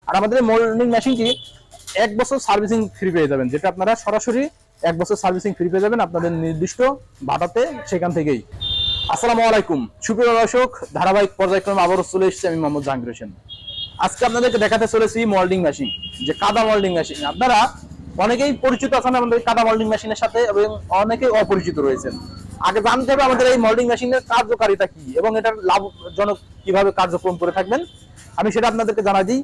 আর আমাদের মোল্ডিং মেশিনটি 1 বছর সার্ভিসিং ফ্রি পেয়ে যাবেন, যেটা আপনারা সরাসরি 1 বছর সার্ভিসিং ফ্রি পেয়ে যাবেন আপনাদের নির্দিষ্ট ভাটাতে সেখান থেকেই। আসসালামু আলাইকুম সুপ্রিয় দর্শক, ধারাবাহিক পর্যায়ক্রমে আবারও চলে এসেছি আমি মোহাম্মদ জাহাঙ্গীর হোসেন। আজকে আপনাদেরকে দেখাতে চলেছি মোল্ডিং মেশিন, যে কাদা মোল্ডিং মেশিন। আপনারা অনেকেই পরিচিত আছেন আমাদের কাদা মোল্ডিং মেশিনের সাথে এবং অনেকেই অপরিচিত রয়েছেন। আগে জানতে হবে আমাদের এই মোল্ডিং মেশিনের কার্যকারিতা কি এবং এটার লাভজনক কিভাবে কার্যক্রম করে থাকবেন, আমি সেটা আপনাদেরকে জানাই দিই।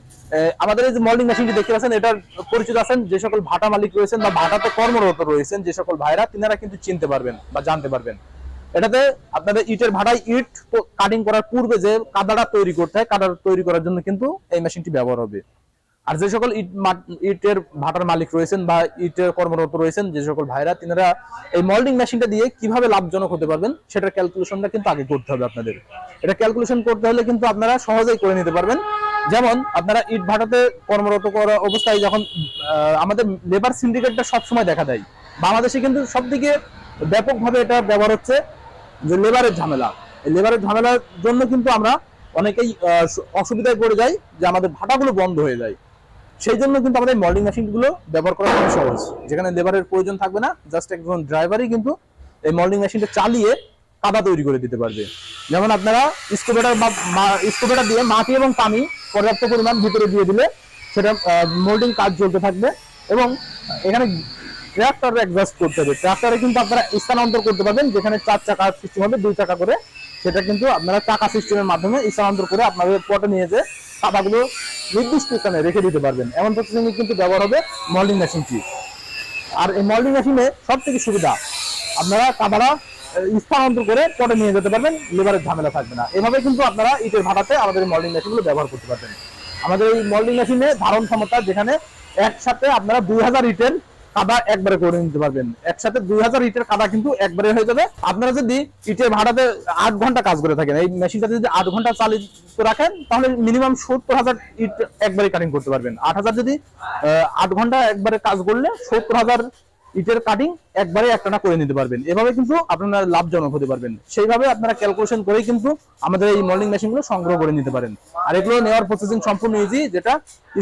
আমাদের এই যে মোল্ডিং মেশিনটি দেখতে পাচ্ছেন, এটার পরিচিত আছেন যে সকল ভাটা মালিক রয়েছেন বা ভাটাতে কর্মরত রয়েছেন যে সকল ভাইরা, তিনারা কিন্তু চিনতে পারবেন বা জানতে পারবেন। এটাতে আপনাদের ইটের ভাটায় ইট কাটিং করার পূর্বে যে কাদাটা তৈরি করতে হয়, কাদা তৈরি করার জন্য কিন্তু এই মেশিনটি ব্যবহার হবে। আর যে সকল ইটের ভাটার মালিক রয়েছেন বা ইটের কর্মরত রয়েছেন যে সকল ভাইরা, তিনারা এই মোল্ডিং মেশিনটা দিয়ে কিভাবে লাভজনক হতে পারবেন সেটার ক্যালকুলেশনটা কিন্তু আগে করতে হবে আপনাদের। এটা ক্যালকুলেশন করতে হলে কিন্তু আপনারা সহজেই করে নিতে পারবেন। যেমন আপনারা ইট ভাটাতে কর্মরত করা অবস্থায় যখন আমাদের লেবার সিন্ডিকেটটা সবসময় দেখা দেয় বাংলাদেশে, কিন্তু সব দিকে ব্যাপকভাবে এটা ব্যবহার হচ্ছে যে লেবারের ঝামেলা। এই লেবারের ঝামেলার জন্য কিন্তু আমরা অনেকেই অসুবিধায় পড়ে যাই, যে আমাদের ভাটাগুলো বন্ধ হয়ে যায়। সেই জন্য কিন্তু আমাদের মোল্ডিং মেশিনগুলো ব্যবহার করা খুব সহজ, যেখানে লেবারের প্রয়োজন থাকবে না, জাস্ট একজন ড্রাইভারই কিন্তু এই মোল্ডিং মেশিনটা চালিয়ে কাদা তৈরি করে দিতে পারবে। যেমন আপনারা স্কোপেটার দিয়ে মাটি এবং পানি পর্যাপ্ত পরিমাণ ভিতরে দিয়ে দিলে সেটা মোল্ডিং কাজ চলতে থাকবে। এবং এখানে ট্রাক্টরে অ্যাডজাস্ট করতে হবে, ট্রাক্টরে কিন্তু আপনারা স্থানান্তর করতে পারবেন, যেখানে 4 চাকার সিস্টেম হবে 2 চাকা করে, সেটা কিন্তু আপনারা চাকা সিস্টেমের মাধ্যমে স্থানান্তর করে আপনাদের পটে নিয়ে যে কাদাগুলো নির্দিষ্ট স্থানে রেখে দিতে পারবেন। এমন প্রসেসিং কিন্তু ব্যবহার হবে মোল্ডিং মেশিনটি। আর এই মোল্ডিং মেশিনে সব থেকে সুবিধা, আপনারা কাদাটা স্থানান্তর করে পটে নিয়ে যেতে পারবেন, লেবারের ঝামেলা থাকবে না। এভাবে কিন্তু আপনারা ইটের ভাটাতে আমাদের এই মোল্ডিং মেশিনগুলো ব্যবহার করতে পারবেন। আমাদের এই মোল্ডিং মেশিনে ধারণ ক্ষমতা, যেখানে একসাথে আপনারা 2000 ইটের কাদা একবারে করে নিতে পারবেন। একসাথে 2000 ইটের কাদা কিন্তু একবারে হয়ে যাবে। আপনারা যদি ইটের ভাড়াতে 8 ঘন্টা কাজ করে থাকেন, এই মেশিনটা যদি 8 ঘন্টা চালিত রাখেন, তাহলে মিনিমাম 70,000 ইট একবারে কাটিং করতে পারবেন। 8000 যদি 8 ঘন্টা একবারে কাজ করলে 70,000 ইটের কাটিং একবারে একটানা করে নিতে পারবেন। এভাবে কিন্তু আপনারা লাভজনক হতে পারবেন। সেইভাবে আপনারা ক্যালকুলেশন করেই কিন্তু আমাদের এই মোল্ডিং মেশিনগুলো সংগ্রহ করে নিতে পারেন। আর এগুলো নেওয়ার প্রসেসিং সম্পূর্ণ ইজি, যেটা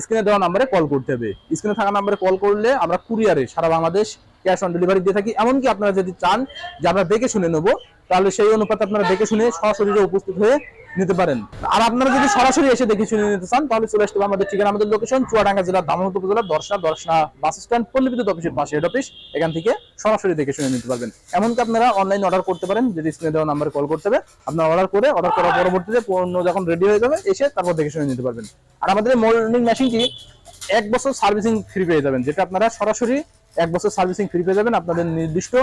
স্ক্রিনে দেওয়া নাম্বারে কল করতে হবে। স্ক্রিনে থাকা নাম্বারে কল করলে আমরা কুরিয়ারে সারা বাংলাদেশ ক্যাশ অন ডেলিভারি দিয়ে থাকি। এমনকি আপনারা যদি চান যে আমরা দেখে শুনে নেবো, তাহলে সেই অনুপাতে আপনারা দেখে শুনে সরাসরি উপস্থিত হয়ে নিতে পারেন। আর আপনারা যদি সরাসরি এসে দেখে শুনে নিতে চান, তাহলে চলে আসতে হবে আমাদের ঠিকানা, আমাদের লোকেশন চুয়াডাঙ্গা জেলার ধামরাই উপজেলার দর্শনা বাস স্ট্যান্ড, পল্লী বিদ্যুৎ অফিসের পাশে হেড অফিস। এখান থেকে সরাসরি দেখে শুনে নিতে পারবেন। এমনকি আপনারা অনলাইন অর্ডার করতে পারেন, যদি স্ক্রিনে দেওয়া নাম্বারে কল করতে হবে। আপনারা অর্ডার করার পরবর্তীতে পণ্য যখন রেডি হয়ে যাবে, এসে তারপর দেখে শুনে নিতে পারবেন। আর আমাদের মোল্ডিং মেশিনটি 1 বছর সার্ভিসিং ফ্রি পেয়ে যাবেন, যেটা আপনারা সরাসরি 1 বছর সার্ভিসিং ফ্রি পেয়ে যাবেন আপনাদের নির্দিষ্ট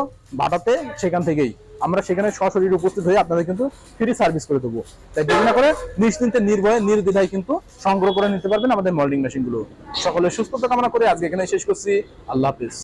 ভাটাতে সেখান থেকেই। আমরা সেখানে সরাসরি উপস্থিত হয়ে আপনাদের কিন্তু ফ্রি সার্ভিস করে দেবো। তাই দেরি না করে নিশ্চিন্তে নির্ভয়ে নির্দ্বিধায় কিন্তু সংগ্রহ করে নিতে পারবেন আমাদের মোল্ডিং মেশিনগুলো। সকলের সুস্থতা কামনা করে আজকে এখানে শেষ করছি। আল্লাহ হাফেজ।